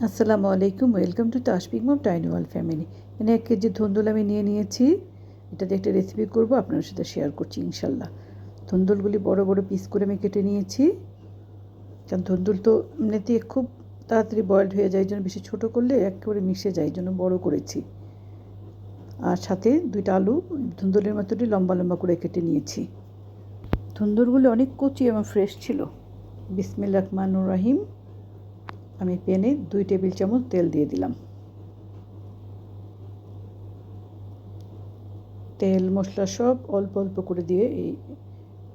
আসসালামু আলাইকুম, welcome to তাসপিক মম টাইনি ওয়ার্ল্ড ফ্যামিলি। এখানে 1 কেজি ধুন্দুল আমি নিয়েছি। এটাতে একটা রেসিপি করব, আপনাদের সাথে শেয়ার করছি ইনশাল্লাহ। ধুন্দুলগুলি বড় বড় পিস করে আমি কেটে নিয়েছি, কারণ ধুন্দুল তো এমনিতেই খুব তাড়াতাড়ি বয়েলড হয়ে যায়, এই জন্য বেশি ছোটো করলে একেবারে মিশে যায়, এই জন্য বড় করেছি। আর সাথে 2টা আলু ধুন্দুলের মতোই লম্বা লম্বা করে কেটে নিয়েছি। ধুন্দুলগুলি অনেক কচি এবং ফ্রেশ ছিল। বিসমিল্লাহির রহমানির রহিম। আমি প্যানে 2 টেবিল চামচ তেল দিয়ে দিলাম। তেল মশলা সব অল্প অল্প করে দিয়ে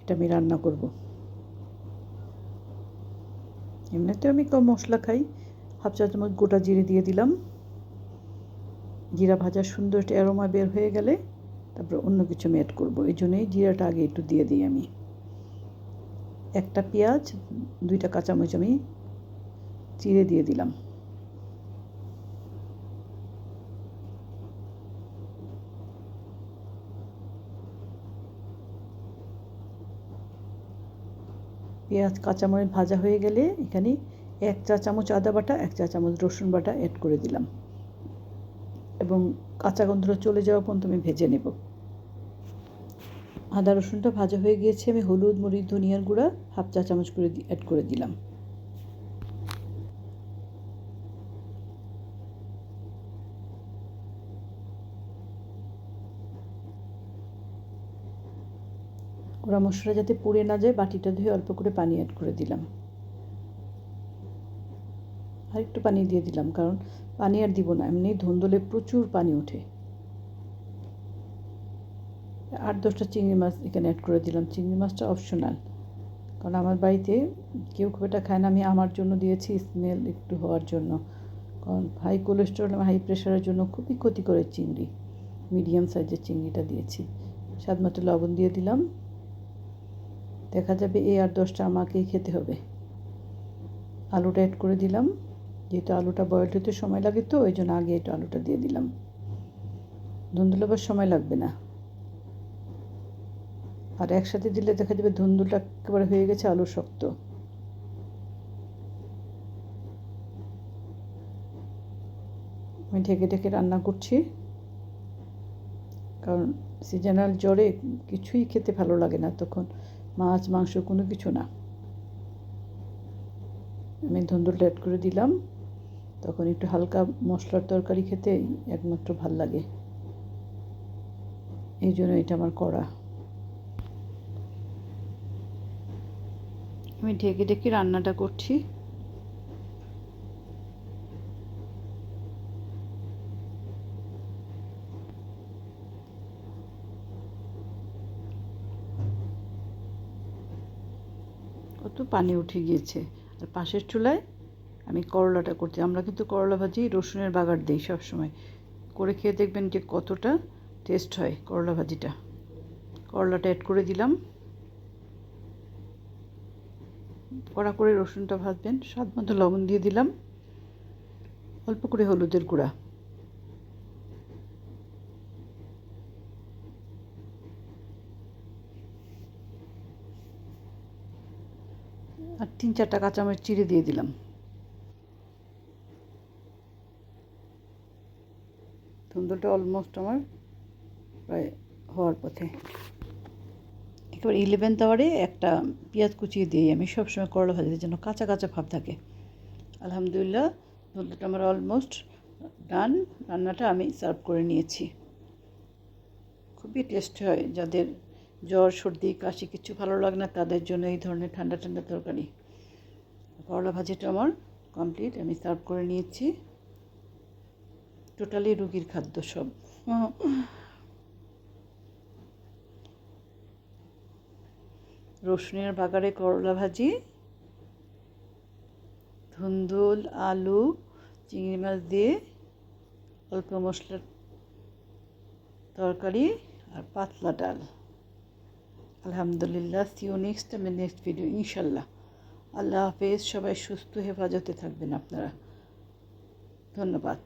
এটা আমি রান্না করব। এমনিতে আমি কম মশলা খাই। হাফ চা চামচ গোটা জিরে দিয়ে দিলাম। জিরা ভাজা সুন্দর একটা অ্যারোমা বের হয়ে গেলে তারপর অন্য কিছু আমি অ্যাড করবো, এই জন্যই জিরাটা আগে একটু দিয়ে দিই আমি। একটা পেঁয়াজ, 2টা কাঁচামরিচ আমি চিড়ে দিয়ে দিলাম। পেঁয়াজ কাঁচামরিচ ভাজা হয়ে গেলে এখানে 1 চা চামচ আদা বাটা, 1 চা চামচ রসুন বাটা অ্যাড করে দিলাম এবং কাঁচা গন্ধটা চলে যাওয়া পর্যন্ত আমি ভেজে নেব। আদা রসুনটা ভাজা হয়ে গিয়েছে, আমি হলুদ, মরিচ, ধনিয়ার গুঁড়া হাফ চা চামচ করে অ্যাড করে দিলাম। গুঁড়া মশলা যাতে পুড়ে না যায়, বাটিটা ধুয়ে অল্প করে পানি অ্যাড করে দিলাম। আর একটু পানি দিয়ে দিলাম, কারণ পানি আর দিব না, এমনি ধুন্দুলে প্রচুর পানি ওঠে। 8-10টা চিংড়ি মাছ এখানে অ্যাড করে দিলাম। চিংড়ি মাছটা অপশনাল, কারণ আমার বাড়িতে কেউ খুব একটা খায় না, আমি আমার জন্য দিয়েছি স্মেল একটু হওয়ার জন্য, কারণ হাই কোলেস্টেরল এবং হাই প্রেশারের জন্য খুবই ক্ষতি করে চিংড়ি। মিডিয়াম সাইজের চিংড়িটা দিয়েছি। স্বাদ মতো লবণ দিয়ে দিলাম। দেখা যাবে এই 8-10টা আমাকেই খেতে হবে। আলুটা অ্যাড করে দিলাম, যেহেতু আলুটা বয়েলড হতে সময় লাগে, তো ওই জন্য আগে একটু আলুটা দিয়ে দিলাম। ধুন্দুল আবার সময় লাগবে না, আর একসাথে দিলে দেখা যাবে ধুন্দুলটা একেবারে হয়ে গেছে আলু শক্ত। আমি ঢেকে ঢেকে রান্না করছি, কারণ সিজনাল জ্বরে কিছুই খেতে ভালো লাগে না, তখন মাছ মাংস কোনো কিছু না। আমি ধুন্দুলটা অ্যাড করে দিলাম, তখন একটু হালকা মশলার তরকারি খেতে একমাত্র ভাল লাগে, এই জন্য এটা আমার করা। আমি ঢেকে ঢেকে রান্নাটা করছি। কত পানি উঠে গিয়েছে। আর পাশের চুলায় আমি করলাটা করছি। আমরা কিন্তু করলা ভাজি রসুনের বাগার দিই সবসময়, করে খেয়ে দেখবেন যে কতটা টেস্ট হয় করলা ভাজিটা। করলাটা অ্যাড করে দিলাম। কড়া করে রসুনটা ভাজবেন। স্বাদ মতো লবণ দিয়ে দিলাম, অল্প করে হলুদের গুঁড়া, আর 3-4টা কাঁচামরিচ চিড়ে দিয়ে দিলাম। ধুন্দুলটা অলমোস্ট আমার প্রায় হওয়ার পথে। একেবারে 11th আওয়ারে একটা পেঁয়াজ কুচিয়ে দিই আমি সবসময় করলা ভাজিতে, যেন কাঁচা কাঁচা ভাব থাকে। আলহামদুলিল্লাহ, ধুন্দুলটা আমার অলমোস্ট ডান। রান্নাটা আমি সার্ভ করে নিয়েছি। খুবই টেস্টি হয়, যাদের জ্বর সর্দি কাশি কিছু ভালো লাগে না তাদের জন্য এই ধরনের ঠান্ডা ঠান্ডা তরকারি। করলা ভাজিটা আমার কমপ্লিট, আমি সার্ভ করে নিয়েছি। টোটালি রুগীর খাদ্য সব। রসুনের বাগারে করলা ভাজি, ধুন্দুল, আলু, চিংড়ি মাছ দিয়ে অল্প মশলার তরকারি আর পাতলা ডাল। আলহামদুলিল্লাহ, সি ইউ নেক্সট ভিডিও ইনশাল্লাহ। আল্লাহ হাফেজ। সবাই সুস্থ হেফাজতে থাকবেন আপনারা। ধন্যবাদ।